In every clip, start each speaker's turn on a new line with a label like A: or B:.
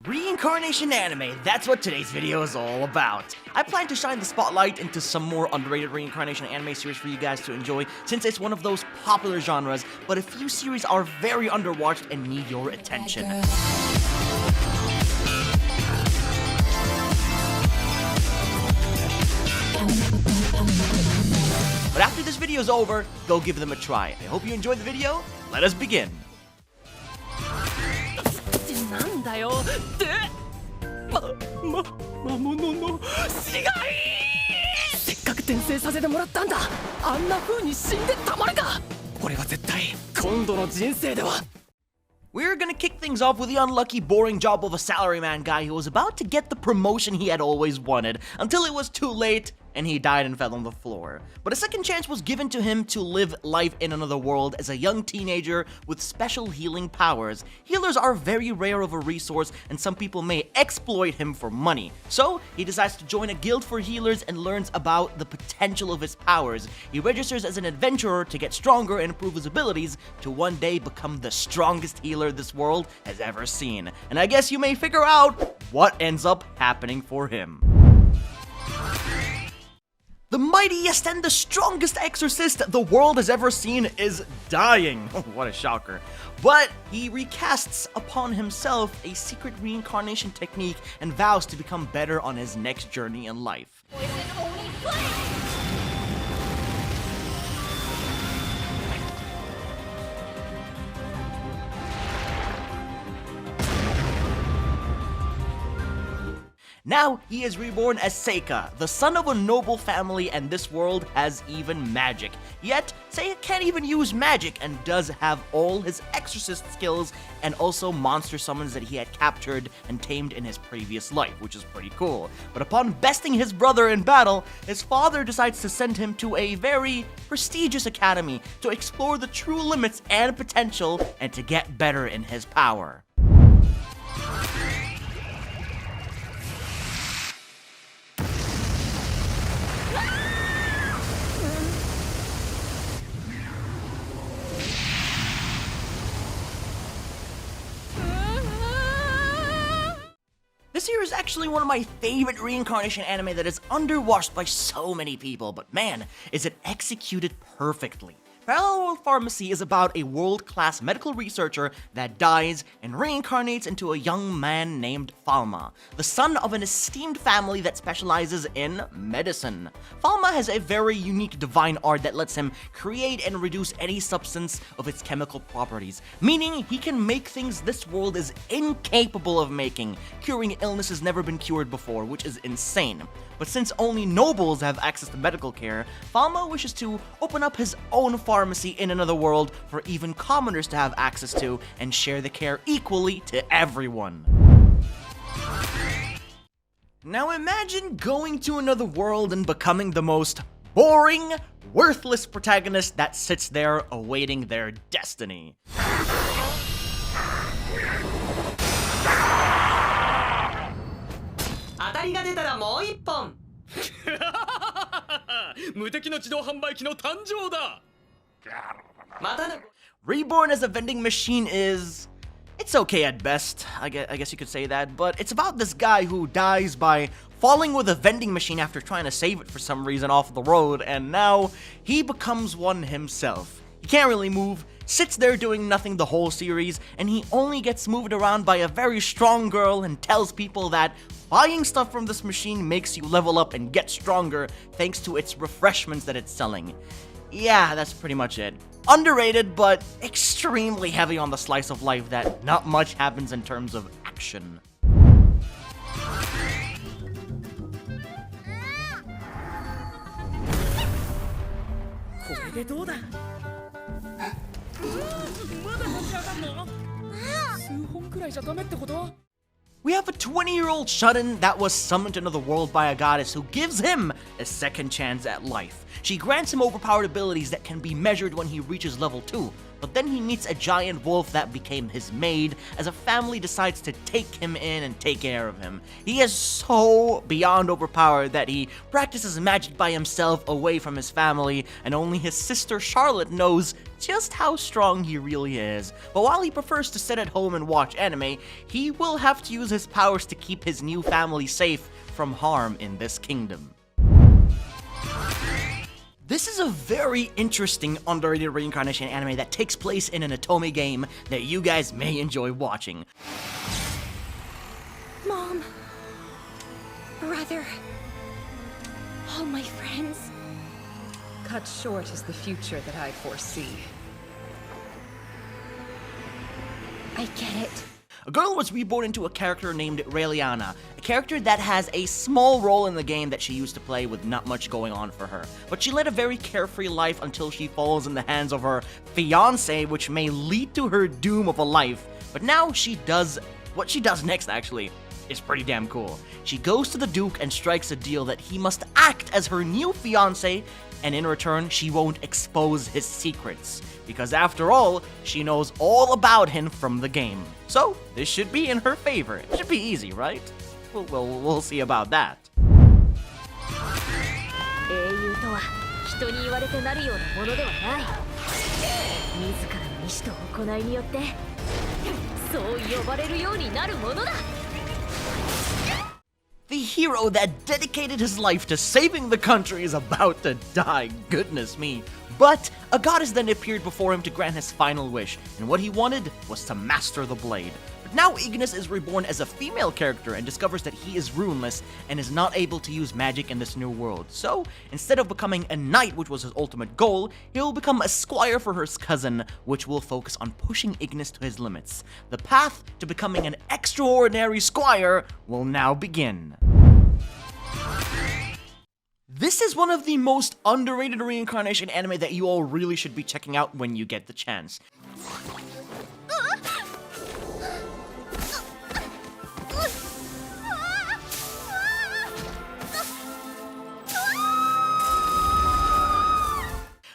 A: Reincarnation Anime, that's what today's video is all about. I plan to shine the spotlight into some more underrated Reincarnation Anime series for you guys to enjoy, since it's one of those popular genres, but a few series are very underwatched and need your attention. But after this video is over, go give them a try. I hope you enjoyed the video. Let us begin.
B: なんだよって魔物の死骸せっかく転生させてもらったんだあんな風に死んでたまるか俺は絶対今度の人生では
A: We're gonna kick things off with the unlucky, boring job of a salaryman guy who was about to get the promotion he had always wanted, until it was too late and he died and fell on the floor. But a second chance was given to him to live life in another world as a young teenager with special healing powers. Healers are very rare of a resource, and some people may exploit him for money. So he decides to join a guild for healers and learns about the potential of his powers. He registers as an adventurer to get stronger and improve his abilities to one day become the strongest healer this world has ever seen. And I guess you may figure out what ends up happening for him. The mightiest and the strongest exorcist the world has ever seen is dying. What a shocker. But he recasts upon himself a secret reincarnation technique and vows to become better on his next journey in life. Now, he is reborn as Seika, the son of a noble family, and this world has even magic. Yet, Seika can't even use magic and does have all his exorcist skills and also monster summons that he had captured and tamed in his previous life, which is pretty cool. But upon besting his brother in battle, his father decides to send him to a very prestigious academy to explore the true limits and potential and to get better in his power. This here is actually one of my favorite reincarnation anime that is underwatched by so many people, but man, is it executed perfectly. Parallel World Pharmacy is about a world-class medical researcher that dies and reincarnates into a young man named Falma, the son of an esteemed family that specializes in medicine. Falma has a very unique divine art that lets him create and reduce any substance of its chemical properties, meaning he can make things this world is incapable of making, curing illnesses never been cured before, which is insane. But since only nobles have access to medical care, Falma wishes to open up his own pharmacy in another world for even commoners to have access to and share the care equally to everyone. Now imagine going to another world and becoming the most boring, worthless protagonist that sits there awaiting their destiny.
B: 当たりが出たらもう一本無敵の自動販売機の誕生だまたね
A: Reborn as a vending machine is... it's okay at best, I guess you could say that, but it's about this guy who dies by falling with a vending machine after trying to save it for some reason off the road, and now he becomes one himself. He can't really move, sits there doing nothing the whole series, and he only gets moved around by a very strong girl and tells people that buying stuff from this machine makes you level up and get stronger thanks to its refreshments that it's selling. Yeah, that's pretty much it. Underrated, but extremely heavy on the slice of life that not much happens in terms of action. We have a 20-year-old shut-in that was summoned into the world by a goddess who gives him a second chance at life. She grants him overpowered abilities that can be measured when he reaches level 2. but then he meets a giant wolf that became his maid as a family decides to take him in and take care of him. He is so beyond overpowered that he practices magic by himself away from his family, and only his sister Charlotte knows just how strong he really is. But while he prefers to sit at home and watch anime, he will have to use his powers to keep his new family safe from harm in this kingdom. This is a very interesting underrated reincarnation anime that takes place in an Otome game that you guys may enjoy watching.
C: Mom, brother, all my friends.
D: Cut short is the future that I foresee.
C: I get it.
A: A girl was reborn into a character named Raeliana, a character that has a small role in the game that she used to play with not much going on for her. But she led a very carefree life until she falls in the hands of her fiancé, which may lead to her doom of a life. But now what she does next actually is pretty damn cool. She goes to the Duke and strikes a deal that he must act as her new fiancé, and in return, she won't expose his secrets. Because after all, she knows all about him from the game. So, this should be in her favor. It should be easy, right? We'll see about that.
C: 英雄とは人に言われてなるようなものではない。自らの意志と行いによってそう呼ばれるようになるものだ。
A: The hero that dedicated his life to saving the country is about to die, goodness me. But a goddess then appeared before him to grant his final wish, and what he wanted was to master the blade. But now Ignis is reborn as a female character and discovers that he is runeless and is not able to use magic in this new world. So, instead of becoming a knight, which was his ultimate goal, he'll become a squire for her cousin, which will focus on pushing Ignis to his limits. The path to becoming an extraordinary squire will now begin. This is one of the most underrated reincarnation anime that you all really should be checking out when you get the chance.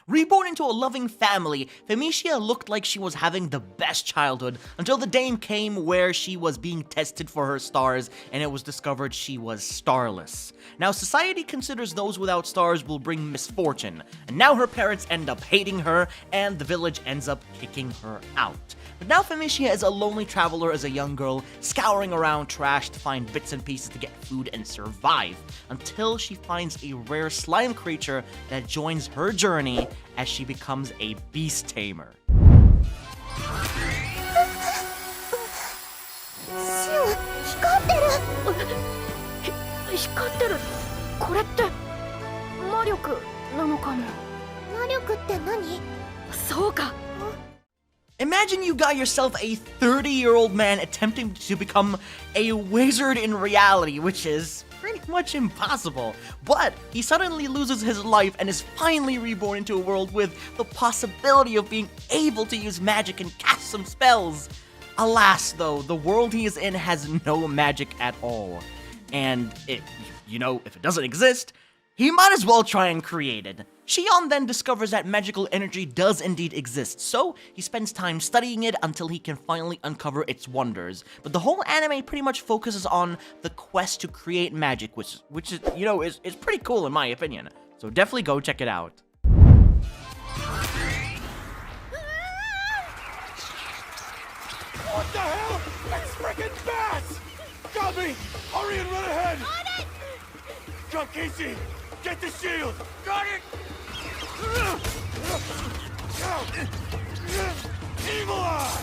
A: Reborn into a loving family, Femicia looked like she was having the best childhood until the day came where she was being tested for her stars and it was discovered she was starless. Now society considers those without stars will bring misfortune, and now her parents end up hating her and the village ends up kicking her out. But now Femicia is a lonely traveler as a young girl, scouring around trash to find bits and pieces to get food and survive, until she finds a rare slime creature that joins her journey as she becomes a beast tamer.
C: 光ってる。これって魔力なのかも。魔力って何？
D: そうか。
A: Imagine you got yourself a 30-year-old man attempting to become a wizard in reality, which is pretty much impossible. But he suddenly loses his life and is finally reborn into a world with the possibility of being able to use magic and cast some spells. Alas, though, the world he is in has no magic at all. And if it doesn't exist, he might as well try and create it. Shion then discovers that magical energy does indeed exist, so he spends time studying it until he can finally uncover its wonders. But the whole anime pretty much focuses on the quest to create magic, which is pretty cool in my opinion. So definitely go check it out.
E: What the hell? It's freaking bats! Got me! Hurry and run ahead!
C: On it!
E: John Casey, get the shield! Got it! Evil Eye!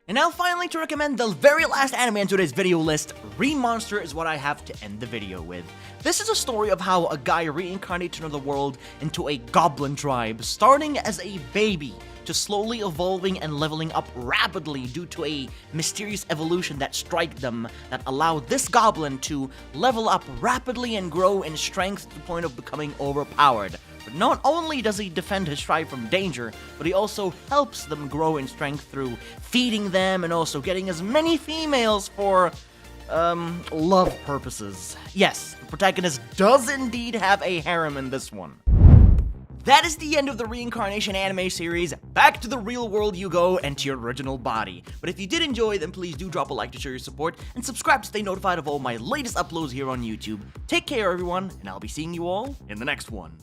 A: And now finally to recommend the very last anime in today's video list, Monster is what I have to end the video with. This is a story of how a guy reincarnates into the world into a goblin tribe, starting as a baby, to slowly evolving and leveling up rapidly due to a mysterious evolution that struck them that allowed this goblin to level up rapidly and grow in strength to the point of becoming overpowered. But not only does he defend his tribe from danger, but he also helps them grow in strength through feeding them and also getting as many females for, love purposes. Yes, the protagonist does indeed have a harem in this one. that is the end of the Reincarnation Anime series. Back to the real world you go and to your original body. But if you did enjoy, then please do drop a like to show your support and subscribe to stay notified of all my latest uploads here on YouTube. Take care everyone, and I'll be seeing you all in the next one.